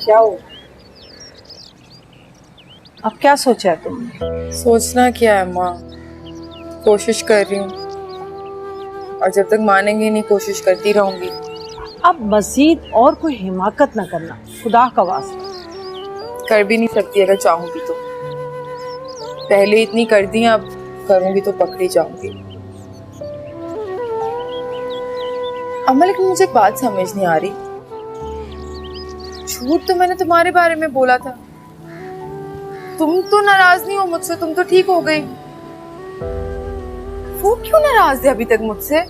क्या हो? अब क्या सोचा है तुमने? सोचना क्या है माँ, कोशिश कर रही हूँ और जब तक मानेंगे नहीं कोशिश करती रहूंगी। अब मजीद और कोई हिमाकत ना करना, खुदा का वास्ता। कर भी नहीं सकती अगर चाहूंगी तो। पहले इतनी कर दी, अब करूंगी तो पकड़ी जाऊंगी। अम्मा लेकिन मुझे एक बात समझ नहीं आ रही, झूठ तो मैंने तुम्हारे बारे में बोला था। तुम तो नाराज नहीं हो मुझसे, तुम तो ठीक हो गई। वो क्यों नाराज है अभी तक मुझसे?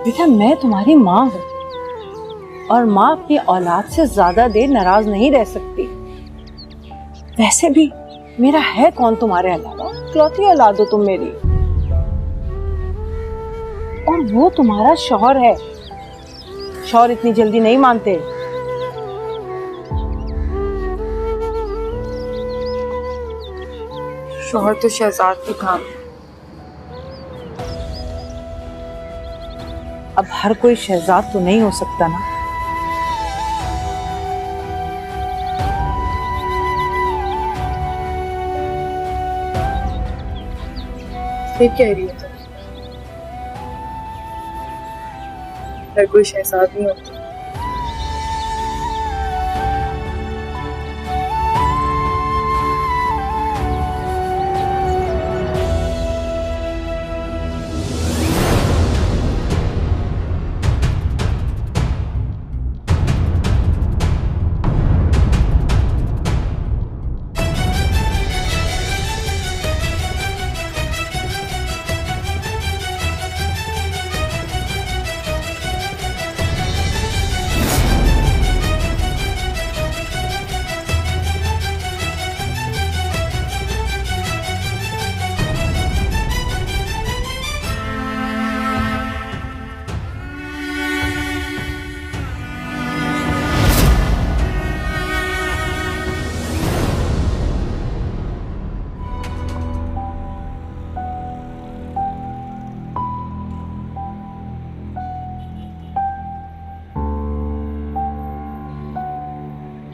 बेटा मैं तुम्हारी माँ हूँ और माँ अपनी औलाद से ज्यादा देर नाराज नहीं रह सकती। वैसे भी मेरा है कौन तुम्हारे अलावा, इकलौती औलाद हो तुम मेरी। और वो तुम्हारा शौहर है, शौहर इतनी जल्दी नहीं मानते। शौहर तो शहजाद भी था। अब हर कोई शहजाद तो नहीं हो सकता ना। ये कह रही है तुम, हर कोई शहजाद नहीं होता।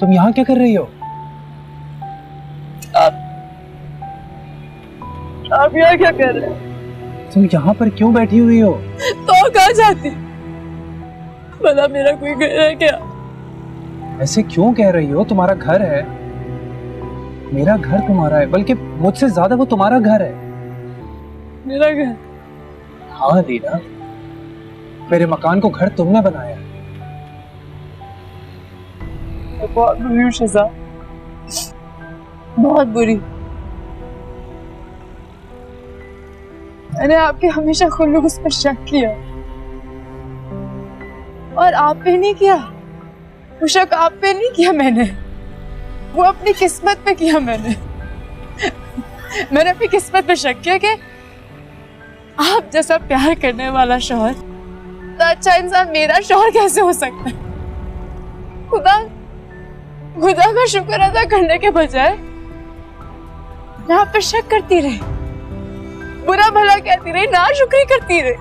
तुम यहाँ क्या कर रही हो? आप यहाँ क्या कर रहे हो? तुम यहाँ पर क्यों बैठी हुई हो? तो कहाँ जाती? भला मेरा कोई घर है क्या? ऐसे क्यों कह रही हो? तुम्हारा घर है, मेरा घर तुम्हारा है, बल्कि मुझसे ज्यादा वो तुम्हारा घर है। मेरा घर? हाँ लीना, मेरे मकान को घर तुमने बनाया। बहुत बुरी हूँ शहजाद, बहुत बुरी। मैंने आपके हमेशा खुलूस पर शक किया और आप पे नहीं किया। वो शक आप पे नहीं किया मैंने, वो अपनी किस्मत पे किया मैंने। मैंने अपनी किस्मत पे शक किया कि आप जैसा प्यार करने वाला शौहर, तो अच्छा इंसान मेरा शौहर कैसे हो सकता है? खुदा का शुक्र अदा करने के बजाय मैं आप पे शक करती रही, बुरा भला कहती रही, नाशुक्री करती रही।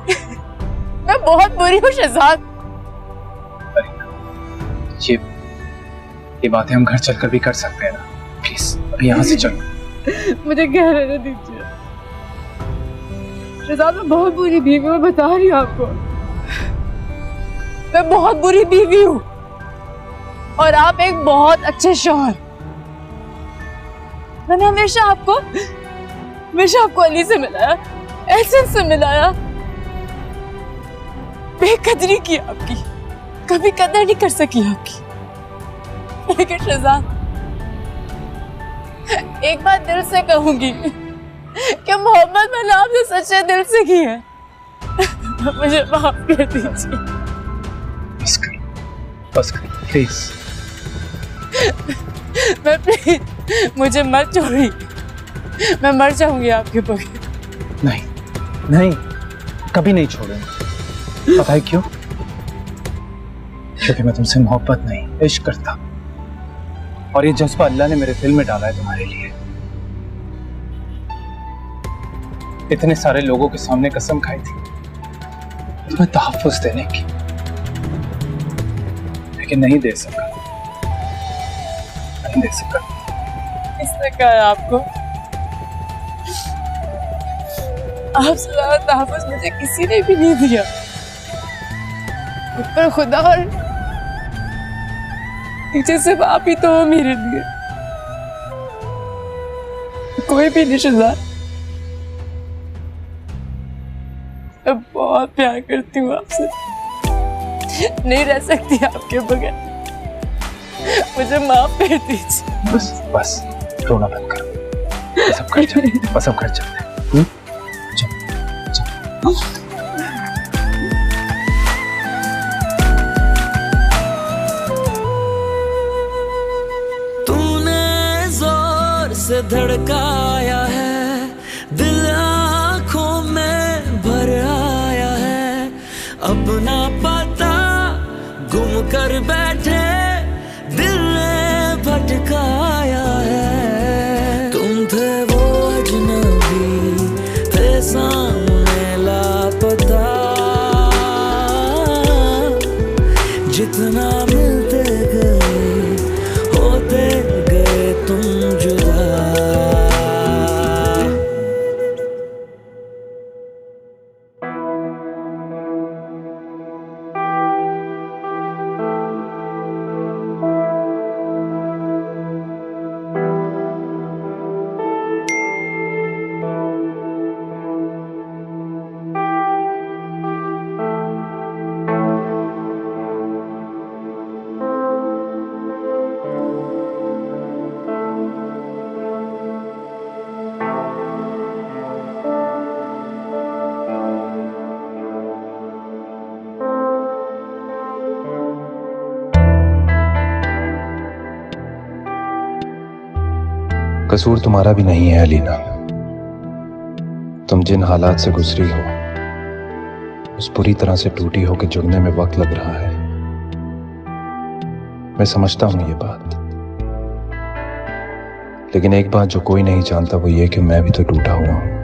मैं बहुत बुरी हूँ शहजाद। ये बातें हम घर चलकर भी कर सकते हैं ना? प्लीज अभी यहाँ से चलो। मुझे कह रहने दीजिए शहजाद, मैं बहुत बुरी बीवी, मैं बता रही हूँ आपको, मैं बहुत बुरी बीवी हूँ और आप एक बहुत अच्छे शौहर। मैंने हमेशा आपको अली से मिलाया, एहसन से मिलाया, बेकदरी की आपकी, कभी कदर नहीं कर सकी आपकी। लेकिन शहजाद, एक बात दिल से कहूंगी कि मोहब्बत मैंने आपसे सच्चे दिल से की है। मुझे माफ कर दीजिए। बस कर प्लीज। मैं प्लीज, मुझे मत छोड़िए, मैं मर जाऊंगी आपके बगैर। नहीं नहीं, कभी नहीं छोड़ूंगा। पता है क्यों? क्योंकि मैं तुमसे मोहब्बत नहीं, इश्क करता, और ये जज्बा अल्लाह ने मेरे दिल में डाला है तुम्हारे लिए। इतने सारे लोगों के सामने कसम खाई थी तुम्हें तहफ्फुज़ देने की, लेकिन नहीं दे सका। नहीं दे सकता। किसने कहा है आपको? आपसे ज्यादा तहफ़्फ़ुज़ मुझे किसी ने भी नहीं दिया। ऊपर खुदा और नीचे सिर्फ आप ही तो हो मेरे लिए, कोई भी रिश्तेदार। मैं बहुत प्यार करती हूँ आपसे, नहीं रह सकती आपके बगैर। मुझे माफ कर दीजिए। बस बस रोना बंद कर, बस अब घर चलते, बस अब घर चलते। तूने जोर से धड़काया है, दिल आंखों में भर आया है, अपना पता गुम कर बैठे दिल ने भटकाया है। तुम थे वो अजनबी, थे सामने लापता, जितना मिलते गए होते गए तुम जुदा। कसूर तुम्हारा भी नहीं है अलीना। तुम जिन हालात से गुजरी हो, उस पूरी तरह से टूटी हो कि जुड़ने में वक्त लग रहा है। मैं समझता हूं ये बात, लेकिन एक बात जो कोई नहीं जानता वो ये कि मैं भी तो टूटा हुआ हूं।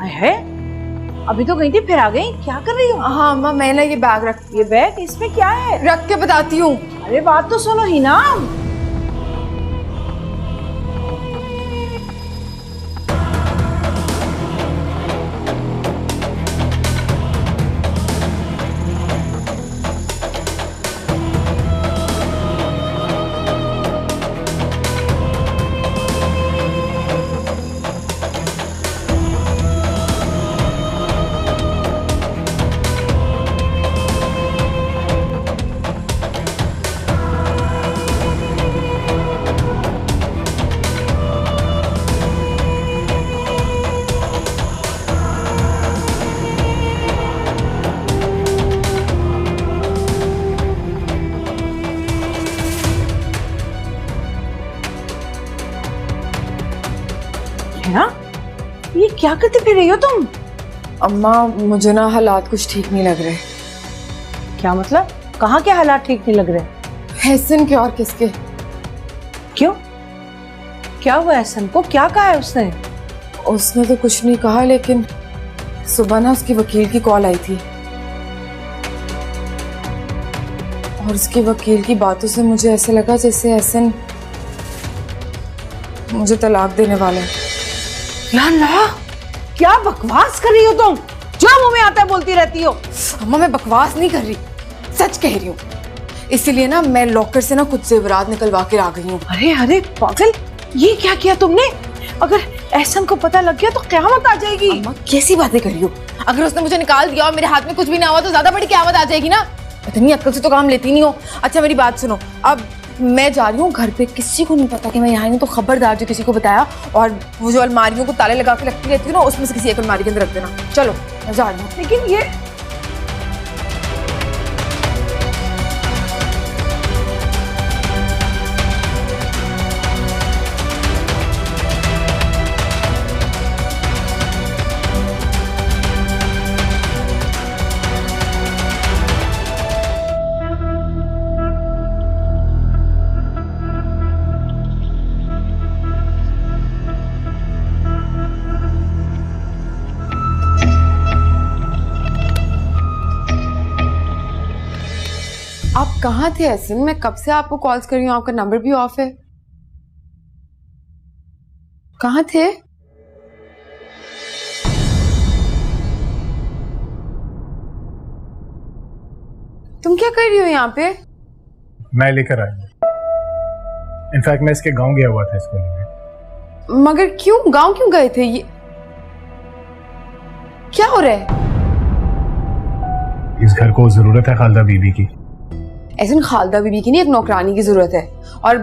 है अभी तो गई थी फिर आ गई, क्या कर रही हो? हाँ अम्मा, मैंने ये बैग रख ये बैग इसमें क्या है? रख के बताती हूँ। अरे बात तो सुनो ही ना। क्या करती फिर रही हो तुम? अम्मा मुझे ना हालात कुछ ठीक नहीं लग रहे। क्या मतलब? कहाँ के हालात ठीक नहीं लग रहे? एहसन के और किसके? क्यों? क्या हुआ एहसन को? क्या कहा है उसने? उसने तो कुछ नहीं कहा, लेकिन सुबह ना उसकी वकील की कॉल आई थी और उसके वकील की बातों से मुझे ऐसा लगा जैसे एहसन मुझे तलाक देने वाला है। या अल्लाह, क्या बकवास कर रही हो तुम? जो मुंह में आता है बोलती रहती हो। अम्मा मैं बकवास नहीं कर रही, सच कह रही हूँ। इसीलिए ना मैं लॉकर से ना कुछ जेवरात निकलवा के आ गई हूँ। अरे अरे पागल, ये क्या किया तुमने? अगर एहसन को पता लग गया तो क़यामत आ जाएगी। अम्मा कैसी बातें कर रही हो? अगर उसने मुझे निकाल दिया और मेरे हाथ में कुछ भी ना हुआ तो ज्यादा बड़ी क़यामत आ जाएगी ना। इतनी अक्ल से तो काम लेती नहीं हो। अच्छा मेरी बात सुनो, अब मैं जा रही हूँ घर पे, किसी को नहीं पता कि मैं यहाँ हूँ, तो खबरदार जो किसी को बताया, और वो जो अलमारियों को ताले लगा के रखती रहती हूँ ना, उसमें से किसी एक अलमारी के अंदर रख देना। चलो मैं जा रही हूँ। लेकिन ये आप कहाँ थे एहसन? मैं कब से आपको कॉल्स कर रही हूँ, आपका नंबर भी ऑफ है। कहाँ थे? तुम क्या कर रही हो यहाँ पे? मैं लेकर आया हूँ। इनफैक्ट मैं इसके गांव गया हुआ था इसको लेने। मगर क्यों? गांव क्यों गए थे? ये क्या हो रहा है? इस घर को जरूरत है खालदा बीबी की। ऐसे खालदा बीबी की नहीं, एक नौकरानी की जरूरत है, और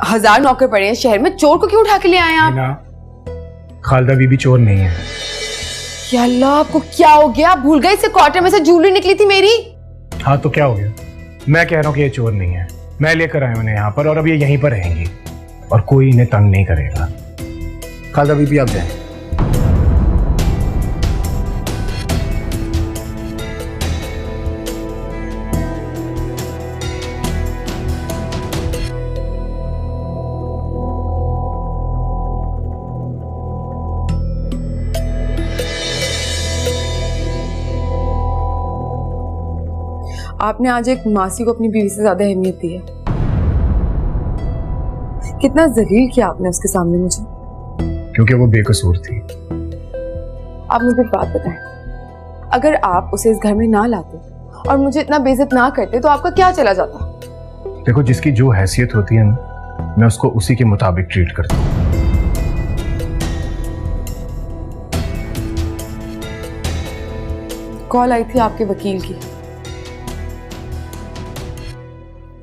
1000 नौकर पड़े हैं शहर में। चोर को क्यों उठा के ले आए आप? ना, खालदा बीबी चोर नहीं है। या अल्लाह, आपको क्या हो गया? भूल गए इसे क्वार्टर में से ज्वेलरी निकली थी मेरी। हाँ तो क्या हो गया? मैं कह रहा हूँ कि ये चोर नहीं है। मैं लेकर आया उन्हें यहाँ पर, और अब ये यहीं पर रहेंगी और कोई इन्हें तंग नहीं करेगा। खालदा बीबी आप जाएं। आपने आज एक मासी को अपनी बीवी से ज्यादा अहमियत दी है। कितना जलील किया आपने उसके सामने मुझे। क्योंकि वो बेकसूर थी। आप मुझे एक बात बताएं, अगर आप उसे इस घर में ना लाते और मुझे इतना बेइज्जत ना करते तो आपका क्या चला जाता? देखो, जिसकी जो हैसियत होती है ना, मैं उसको उसी के मुताबिक ट्रीट करता हूँ। कॉल आई थी आपके वकील की,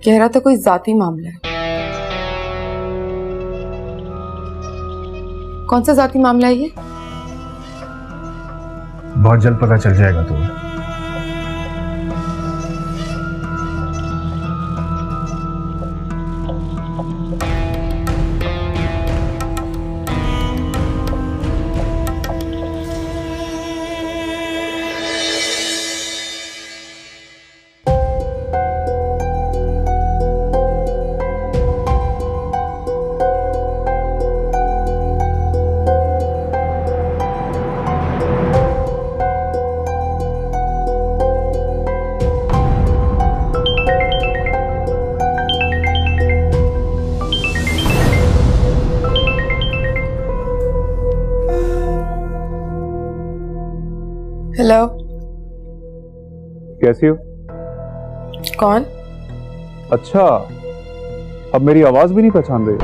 कह रहा था कोई जाती मामला है। कौन सा जाती मामला है ये? बहुत जल्द पता चल जाएगा तुम्हें। हेलो, कैसी हो? कौन? अच्छा, अब मेरी आवाज भी नहीं पहचान रही?